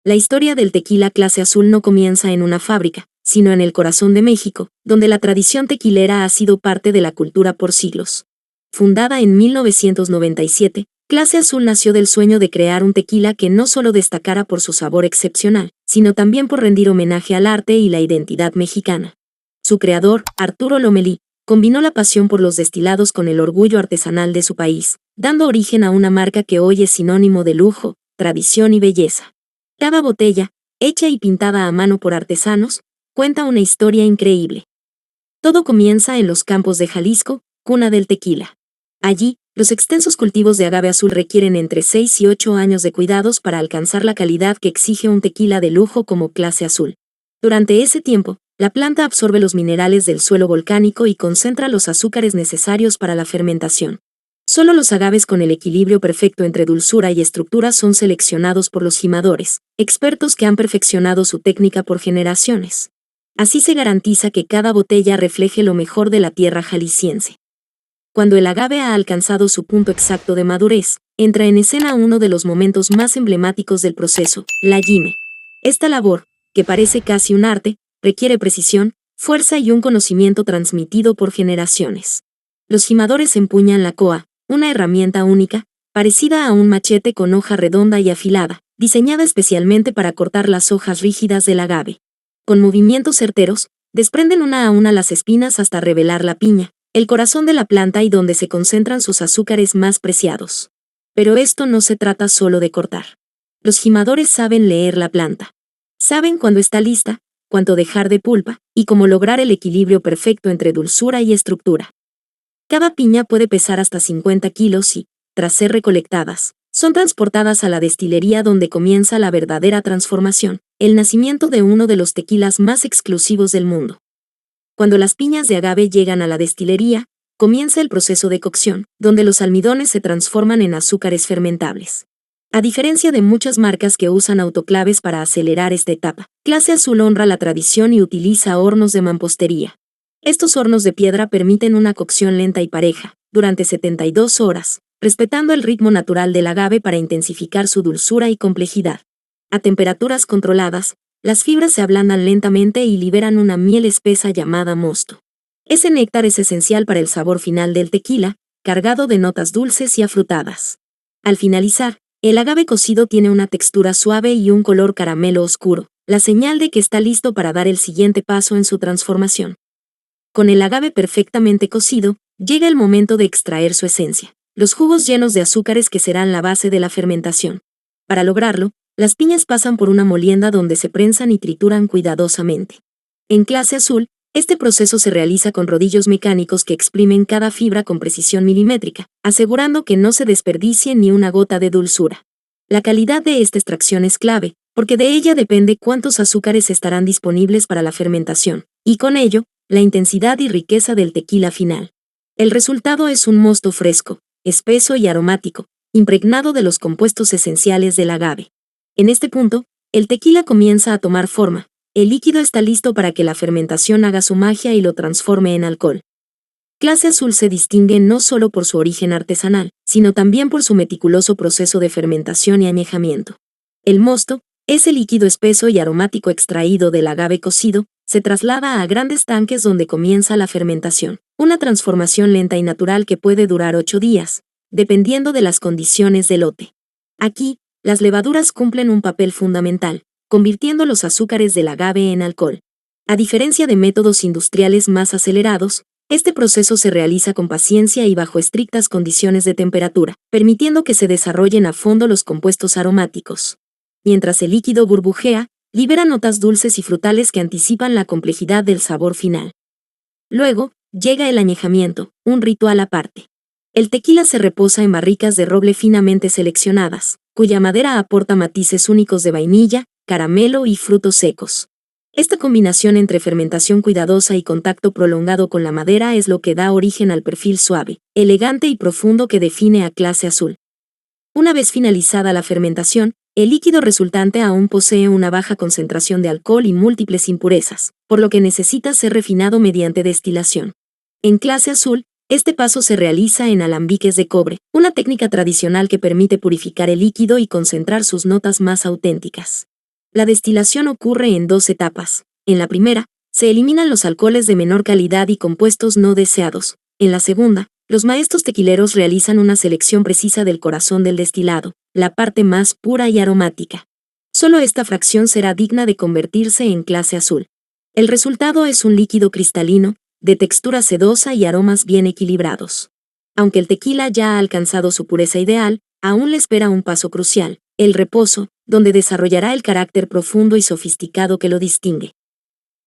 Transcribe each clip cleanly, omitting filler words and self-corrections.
La historia del tequila clase azul no comienza en una fábrica, sino en el corazón de México, donde la tradición tequilera ha sido parte de la cultura por siglos. Fundada en 1997, Clase Azul nació del sueño de crear un tequila que no solo destacara por su sabor excepcional, sino también por rendir homenaje al arte y la identidad mexicana. Su creador, Arturo Lomelí, combinó la pasión por los destilados con el orgullo artesanal de su país, dando origen a una marca que hoy es sinónimo de lujo, tradición y belleza. Cada botella, hecha y pintada a mano por artesanos, cuenta una historia increíble. Todo comienza en los campos de Jalisco, cuna del tequila. Allí, los extensos cultivos de agave azul requieren entre 6 y 8 años de cuidados para alcanzar la calidad que exige un tequila de lujo como Clase Azul. Durante ese tiempo, la planta absorbe los minerales del suelo volcánico y concentra los azúcares necesarios para la fermentación. Solo los agaves con el equilibrio perfecto entre dulzura y estructura son seleccionados por los jimadores, expertos que han perfeccionado su técnica por generaciones. Así se garantiza que cada botella refleje lo mejor de la tierra jalisciense. Cuando el agave ha alcanzado su punto exacto de madurez, entra en escena uno de los momentos más emblemáticos del proceso, la llime. Esta labor, que parece casi un arte, requiere precisión, fuerza y un conocimiento transmitido por generaciones. Los jimadores empuñan la coa, una herramienta única, parecida a un machete con hoja redonda y afilada, diseñada especialmente para cortar las hojas rígidas del agave. Con movimientos certeros, desprenden una a una las espinas hasta revelar la piña, el corazón de la planta y donde se concentran sus azúcares más preciados. Pero esto no se trata solo de cortar. Los jimadores saben leer la planta. Saben cuándo está lista, cuánto dejar de pulpa, y cómo lograr el equilibrio perfecto entre dulzura y estructura. Cada piña puede pesar hasta 50 kilos y, tras ser recolectadas, son transportadas a la destilería donde comienza la verdadera transformación, el nacimiento de uno de los tequilas más exclusivos del mundo. Cuando las piñas de agave llegan a la destilería, comienza el proceso de cocción, donde los almidones se transforman en azúcares fermentables. A diferencia de muchas marcas que usan autoclaves para acelerar esta etapa, Clase Azul honra la tradición y utiliza hornos de mampostería. Estos hornos de piedra permiten una cocción lenta y pareja, durante 72 horas, respetando el ritmo natural del agave para intensificar su dulzura y complejidad. A temperaturas controladas, las fibras se ablandan lentamente y liberan una miel espesa llamada mosto. Ese néctar es esencial para el sabor final del tequila, cargado de notas dulces y afrutadas. Al finalizar, el agave cocido tiene una textura suave y un color caramelo oscuro, la señal de que está listo para dar el siguiente paso en su transformación. Con el agave perfectamente cocido, llega el momento de extraer su esencia, los jugos llenos de azúcares que serán la base de la fermentación. Para lograrlo, las piñas pasan por una molienda donde se prensan y trituran cuidadosamente. En Clase Azul, este proceso se realiza con rodillos mecánicos que exprimen cada fibra con precisión milimétrica, asegurando que no se desperdicie ni una gota de dulzura. La calidad de esta extracción es clave, porque de ella depende cuántos azúcares estarán disponibles para la fermentación, y con ello, la intensidad y riqueza del tequila final. El resultado es un mosto fresco, espeso y aromático, impregnado de los compuestos esenciales del agave. En este punto, el tequila comienza a tomar forma. El líquido está listo para que la fermentación haga su magia y lo transforme en alcohol. Clase Azul se distingue no solo por su origen artesanal, sino también por su meticuloso proceso de fermentación y añejamiento. El mosto, ese líquido espeso y aromático extraído del agave cocido, se traslada a grandes tanques donde comienza la fermentación, una transformación lenta y natural que puede durar 8 días, dependiendo de las condiciones del lote. Aquí, las levaduras cumplen un papel fundamental, convirtiendo los azúcares del agave en alcohol. A diferencia de métodos industriales más acelerados, este proceso se realiza con paciencia y bajo estrictas condiciones de temperatura, permitiendo que se desarrollen a fondo los compuestos aromáticos. Mientras el líquido burbujea, libera notas dulces y frutales que anticipan la complejidad del sabor final. Luego, llega el añejamiento, un ritual aparte. El tequila se reposa en barricas de roble finamente seleccionadas, cuya madera aporta matices únicos de vainilla, caramelo y frutos secos. Esta combinación entre fermentación cuidadosa y contacto prolongado con la madera es lo que da origen al perfil suave, elegante y profundo que define a Clase Azul. Una vez finalizada la fermentación, el líquido resultante aún posee una baja concentración de alcohol y múltiples impurezas, por lo que necesita ser refinado mediante destilación. En Clase Azul, este paso se realiza en alambiques de cobre, una técnica tradicional que permite purificar el líquido y concentrar sus notas más auténticas. La destilación ocurre en 2 etapas. En la primera, se eliminan los alcoholes de menor calidad y compuestos no deseados. En la segunda, los maestros tequileros realizan una selección precisa del corazón del destilado, la parte más pura y aromática. Solo esta fracción será digna de convertirse en clase azul. El resultado es un líquido cristalino, de textura sedosa y aromas bien equilibrados. Aunque el tequila ya ha alcanzado su pureza ideal, aún le espera un paso crucial, el reposo, donde desarrollará el carácter profundo y sofisticado que lo distingue.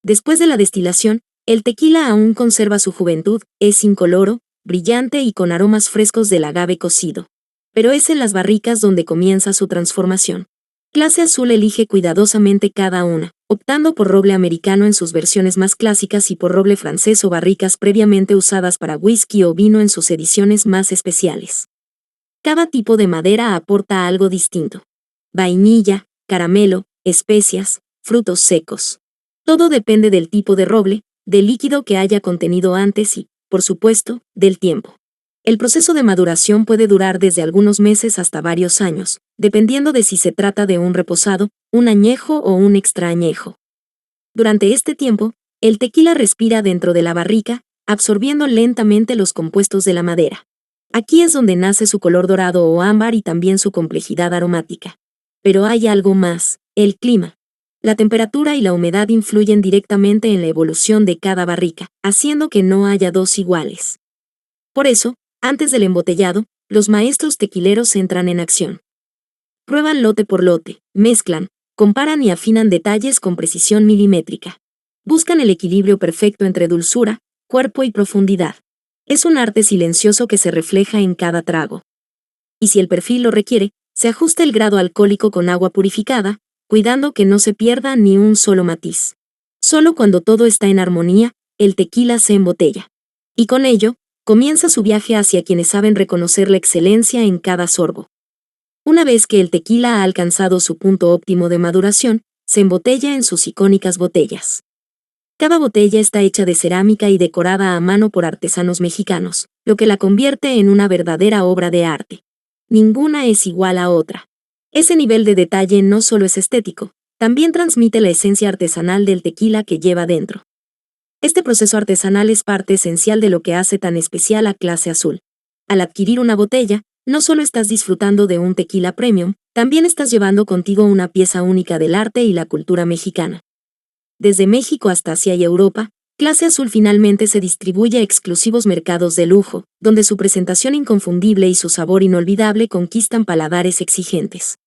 Después de la destilación, el tequila aún conserva su juventud, es incoloro, brillante y con aromas frescos del agave cocido. Pero es en las barricas donde comienza su transformación. Clase Azul elige cuidadosamente cada una, optando por roble americano en sus versiones más clásicas y por roble francés o barricas previamente usadas para whisky o vino en sus ediciones más especiales. Cada tipo de madera aporta algo distinto. Vainilla, caramelo, especias, frutos secos. Todo depende del tipo de roble, del líquido que haya contenido antes y, por supuesto, del tiempo. El proceso de maduración puede durar desde algunos meses hasta varios años, dependiendo de si se trata de un reposado, un añejo o un extra añejo. Durante este tiempo, el tequila respira dentro de la barrica, absorbiendo lentamente los compuestos de la madera. Aquí es donde nace su color dorado o ámbar y también su complejidad aromática. Pero hay algo más, el clima. La temperatura y la humedad influyen directamente en la evolución de cada barrica, haciendo que no haya dos iguales. Por eso, antes del embotellado, los maestros tequileros entran en acción. Prueban lote por lote, mezclan, comparan y afinan detalles con precisión milimétrica. Buscan el equilibrio perfecto entre dulzura, cuerpo y profundidad. Es un arte silencioso que se refleja en cada trago. Y si el perfil lo requiere, se ajusta el grado alcohólico con agua purificada, cuidando que no se pierda ni un solo matiz. Solo cuando todo está en armonía, el tequila se embotella. Y con ello, comienza su viaje hacia quienes saben reconocer la excelencia en cada sorbo. Una vez que el tequila ha alcanzado su punto óptimo de maduración, se embotella en sus icónicas botellas. Cada botella está hecha de cerámica y decorada a mano por artesanos mexicanos, lo que la convierte en una verdadera obra de arte. Ninguna es igual a otra. Ese nivel de detalle no solo es estético, también transmite la esencia artesanal del tequila que lleva dentro. Este proceso artesanal es parte esencial de lo que hace tan especial a Clase Azul. Al adquirir una botella, no solo estás disfrutando de un tequila premium, también estás llevando contigo una pieza única del arte y la cultura mexicana. Desde México hasta Asia y Europa, Clase Azul finalmente se distribuye a exclusivos mercados de lujo, donde su presentación inconfundible y su sabor inolvidable conquistan paladares exigentes.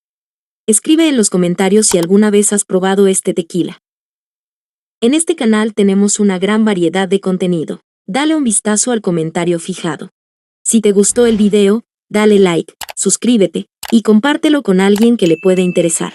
Escribe en los comentarios si alguna vez has probado este tequila. En este canal tenemos una gran variedad de contenido. Dale un vistazo al comentario fijado. Si te gustó el video, dale like, suscríbete y compártelo con alguien que le puede interesar.